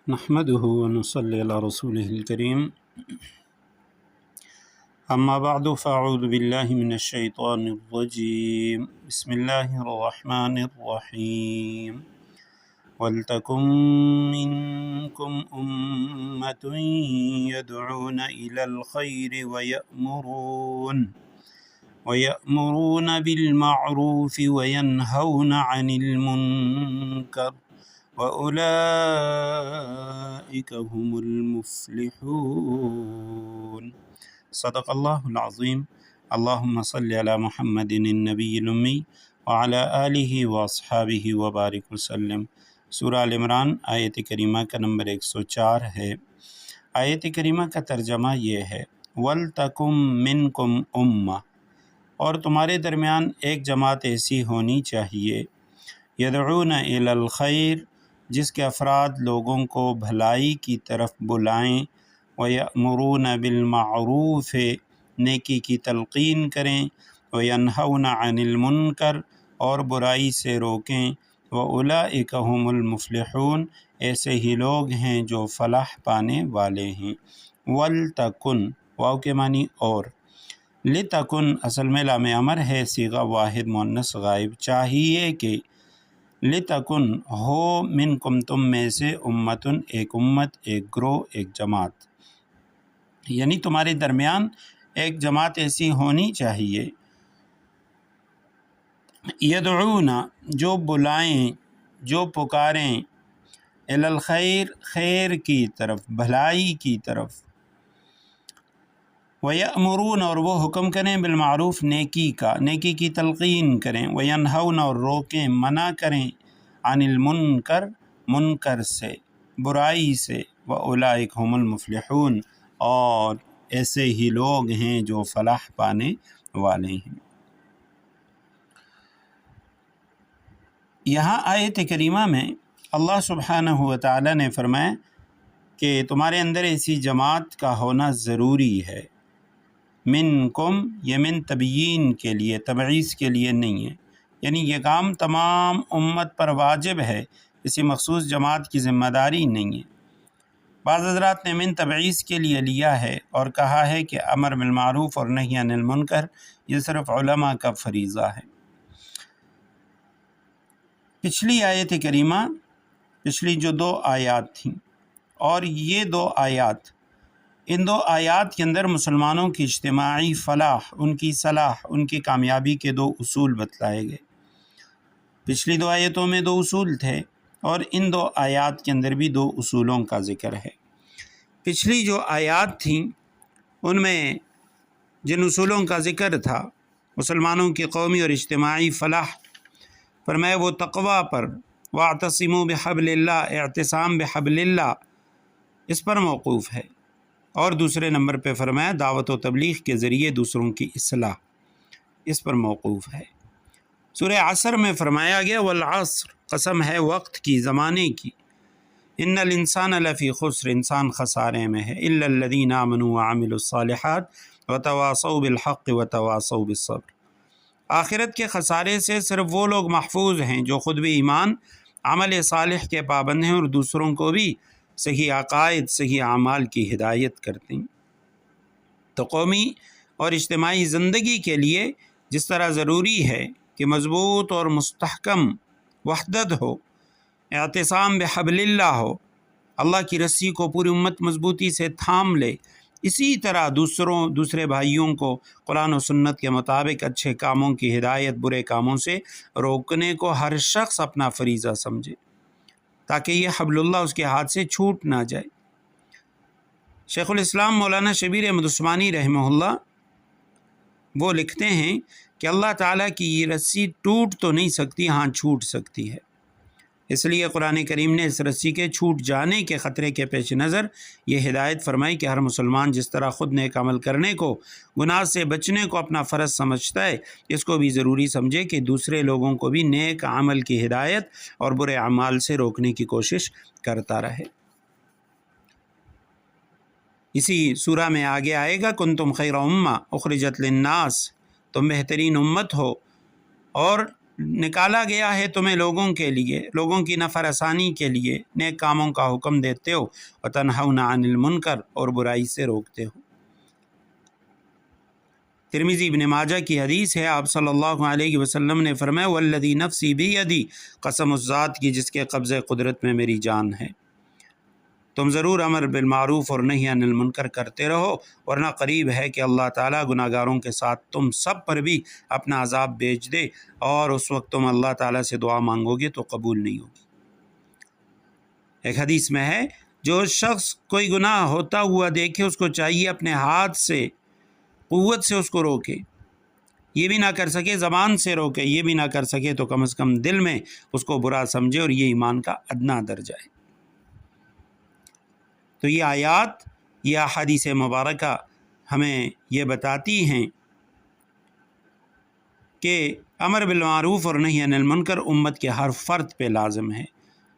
نحمده ونصلي على رسوله الكريم اما بعد فاعوذ بالله من الشيطان الرجيم بسم الله الرحمن الرحيم ولتكن منكم أمة يدعون إلى الخير ويأمرون بالمعروف وينهون عن المنكر وأولئك هم المفلحون صدق اللہ العظیم اللہم صلی علی محمد النبی الامی وعلی آلہ واصحابہ وبارک وسلم۔ سورہ آل عمران آیت کریمہ کا نمبر 104 ہے۔ آیت کریمہ کا ترجمہ یہ ہے وَلْتَكُمْ مِنْكُمْ أُمَّةٌ، اور تمہارے درمیان ایک جماعت ایسی ہونی چاہیے یدعون الی الخیر، جس کے افراد لوگوں کو بھلائی کی طرف بلائیں، وَيَأْمُرُونَ بِالْمَعْرُوفِ، نیکی کی تلقین کریں، وَيَنْهَوْنَ عَنِ الْمُنْكَرِ، اور برائی سے روکیں، وَأُولَئِكَ هُمُ الْمُفْلِحُونَ، ایسے ہی لوگ ہیں جو فلاح پانے والے ہیں۔ وَلْتَكُنْ، واو کے معنی اور، لِتَكُنْ اصل میں لام امر ہے، صیغہ واحد مؤنث غائب، چاہیے کہ لِتَكُنْ ہو منکم تم میں سے امتن ایک امت، ایک گروہ، ایک جماعت، یعنی تمہارے درمیان ایک جماعت ایسی ہونی چاہیے یدعون، جو بلائیں، جو پکاریں، الی الخیر، خیر کی طرف، بھلائی کی طرف، وَيَأْمُرُونَ، اور وہ حکم کریں، بالمعروف، نیکی کا، نیکی کی تلقین کریں، وَيَنْهَوْنَ، اور روکیں، منع کریں، عن المنکر، منکر سے، برائی سے، وَأُولَئِكَ هُمُ الْمُفْلِحُونَ، اور ایسے ہی لوگ ہیں جو فلاح پانے والے ہیں۔ یہاں آیت کریمہ میں اللہ سبحانہ وتعالی نے فرمایا کہ تمہارے اندر ایسی جماعت کا ہونا ضروری ہے۔ منکم، یہ من تبیین کے لیے، تبعیض کے لیے نہیں ہے، یعنی یہ کام تمام امت پر واجب ہے، کسی مخصوص جماعت کی ذمہ داری نہیں ہے۔ بعض حضرات نے من تبعیض کے لیے لیا ہے اور کہا ہے کہ امر بالمعروف اور نہی عن المنکر یہ صرف علماء کا فریضہ ہے۔ پچھلی آیت کریمہ، پچھلی جو 2 آیات تھیں اور یہ 2 آیات، ان 2 آیات کے اندر مسلمانوں کی اجتماعی فلاح، ان کی صلاح، ان کی کامیابی کے 2 اصول بتلائے گئے۔ پچھلی 2 آیتوں میں 2 اصول تھے اور ان 2 آیات کے اندر بھی 2 اصولوں کا ذکر ہے۔ پچھلی جو آیات تھیں ان میں جن اصولوں کا ذکر تھا مسلمانوں کی قومی اور اجتماعی فلاح، فرمایا وہ تقویٰ پر، وَاعْتَصِمُوا بِحَبْلِ اللَّهِ، اعتصام بحبل اللہ، اس پر موقوف ہے، اور دوسرے نمبر پہ فرمایا دعوت و تبلیغ کے ذریعے دوسروں کی اصلاح، اس پر موقوف ہے۔ سورہ عصر میں فرمایا گیا والعصر، قسم ہے وقت کی، زمانے کی، ان الانسان لفی خسر، انسان خسارے میں ہے، الا الذین آمنوا وعملوا الصالحات وتواصوا بالحق وتواصوا بالصبر، آخرت کے خسارے سے صرف وہ لوگ محفوظ ہیں جو خود بھی ایمان، عمل صالح کے پابند ہیں اور دوسروں کو بھی صحیح عقائد، صحیح اعمال کی ہدایت کرتے ہیں۔ تو قومی اور اجتماعی زندگی کے لیے جس طرح ضروری ہے کہ مضبوط اور مستحکم وحدت ہو، اعتصام بحبل اللہ ہو، اللہ کی رسی کو پوری امت مضبوطی سے تھام لے، اسی طرح دوسرے بھائیوں کو قرآن و سنت کے مطابق اچھے کاموں کی ہدایت، برے کاموں سے روکنے کو ہر شخص اپنا فریضہ سمجھے، تاکہ یہ حبل اللہ اس کے ہاتھ سے چھوٹ نہ جائے۔ شیخ الاسلام مولانا شبیر احمد عثمانی رحمہ اللہ وہ لکھتے ہیں کہ اللہ تعالیٰ کی یہ رسی ٹوٹ تو نہیں سکتی، ہاں چھوٹ سکتی ہے، اس لیے قرآن کریم نے اس رسی کے چھوٹ جانے کے خطرے کے پیش نظر یہ ہدایت فرمائی کہ ہر مسلمان جس طرح خود نیک عمل کرنے کو، گناہ سے بچنے کو اپنا فرض سمجھتا ہے، اس کو بھی ضروری سمجھے کہ دوسرے لوگوں کو بھی نیک عمل کی ہدایت اور برے اعمال سے روکنے کی کوشش کرتا رہے۔ اسی سورہ میں آگے آئے گا کنتم خیر امہ اخرجت للناس، تم بہترین امت ہو اور نکالا گیا ہے تمہیں لوگوں کے لیے، لوگوں کی نفع رسانی کے لیے، نیک کاموں کا حکم دیتے ہو، وتنہون عن المنکر، اور برائی سے روکتے ہو۔ ترمذی ابن ماجہ کی حدیث ہے، آپ صلی اللہ علیہ وسلم نے فرمایا والذی نفسی بیدی، قسم اس ذات کی جس کے قبضہ قدرت میں میری جان ہے، تم ضرور امر بالمعروف اور نہی عن المنکر کرتے رہو، ورنہ قریب ہے کہ اللہ تعالیٰ گناہ گاروں کے ساتھ تم سب پر بھی اپنا عذاب بھیج دے، اور اس وقت تم اللہ تعالیٰ سے دعا مانگو گے تو قبول نہیں ہوگی۔ ایک حدیث میں ہے جو شخص کوئی گناہ ہوتا ہوا دیکھے اس کو چاہیے اپنے ہاتھ سے قوت سے اس کو روکے، یہ بھی نہ کر سکے زبان سے روکے، یہ بھی نہ کر سکے تو کم از کم دل میں اس کو برا سمجھے، اور یہ ایمان کا ادنا درجہ ہے۔ تو یہ آیات، یہ احادیث مبارکہ ہمیں یہ بتاتی ہیں کہ امر بالمعروف اور نہی عن المنکر امت کے ہر فرد پہ لازم ہے۔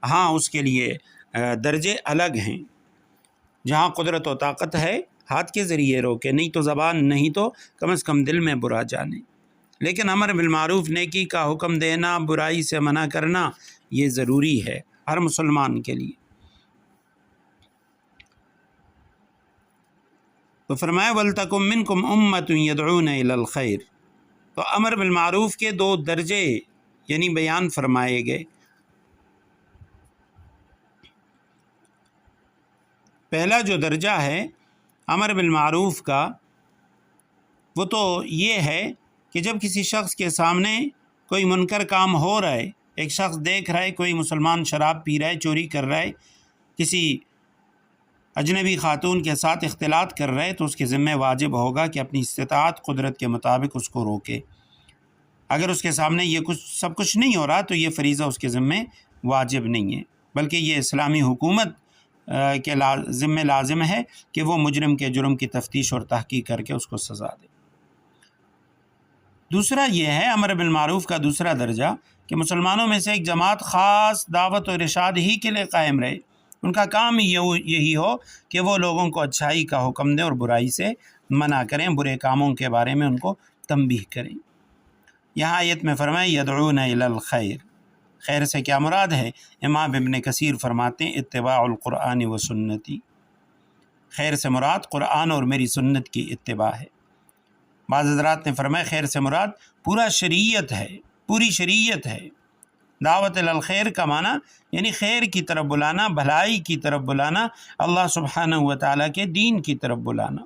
ہاں اس کے لیے درجے الگ ہیں، جہاں قدرت و طاقت ہے ہاتھ کے ذریعے روکے، نہیں تو زبان، نہیں تو کم از کم دل میں برا جانے، لیکن امر بالمعروف نیکی کا حکم دینا، برائی سے منع کرنا، یہ ضروری ہے ہر مسلمان کے لیے۔ تو فرمایا وَلْتَكُن مِّنكُمْ أُمَّةٌ يَدْعُونَ إِلَى الْخَيْرِ، تو امر بالمعروف کے دو درجے یعنی بیان فرمائے گئے۔ پہلا جو درجہ ہے امر بالمعروف کا، وہ تو یہ ہے کہ جب کسی شخص کے سامنے کوئی منکر کام ہو رہا ہے، ایک شخص دیکھ رہا ہے کوئی مسلمان شراب پی رہا ہے، چوری کر رہا ہے، کسی اجنبی خاتون کے ساتھ اختلاط کر رہے، تو اس کے ذمہ واجب ہوگا کہ اپنی استطاعت قدرت کے مطابق اس کو روکے۔ اگر اس کے سامنے یہ سب کچھ نہیں ہو رہا تو یہ فریضہ اس کے ذمہ واجب نہیں ہے، بلکہ یہ اسلامی حکومت کے ذمہ لازم ہے کہ وہ مجرم کے جرم کی تفتیش اور تحقیق کر کے اس کو سزا دے۔ دوسرا یہ ہے امر بالمعروف کا دوسرا درجہ کہ مسلمانوں میں سے ایک جماعت خاص دعوت اور ارشاد ہی کے لیے قائم رہے، ان کا کام یہی ہو کہ وہ لوگوں کو اچھائی کا حکم دیں اور برائی سے منع کریں، برے کاموں کے بارے میں ان کو تنبیہ کریں۔ یہاں آیت میں فرمائے یدعون الی الخیر، خیر سے کیا مراد ہے؟ امام ابن کثیر فرماتے ہیں اتباع القرآن و سنتی، خیر سے مراد قرآن اور میری سنت کی اتباع ہے۔ بعض حضرات نے فرمایا خیر سے مراد پورا شریعت ہے، پوری شریعت ہے۔ دعوت الی الخیر کا معنی یعنی خیر کی طرف بلانا، بھلائی کی طرف بلانا، اللہ سبحانہ و تعالیٰ کے دین کی طرف بلانا۔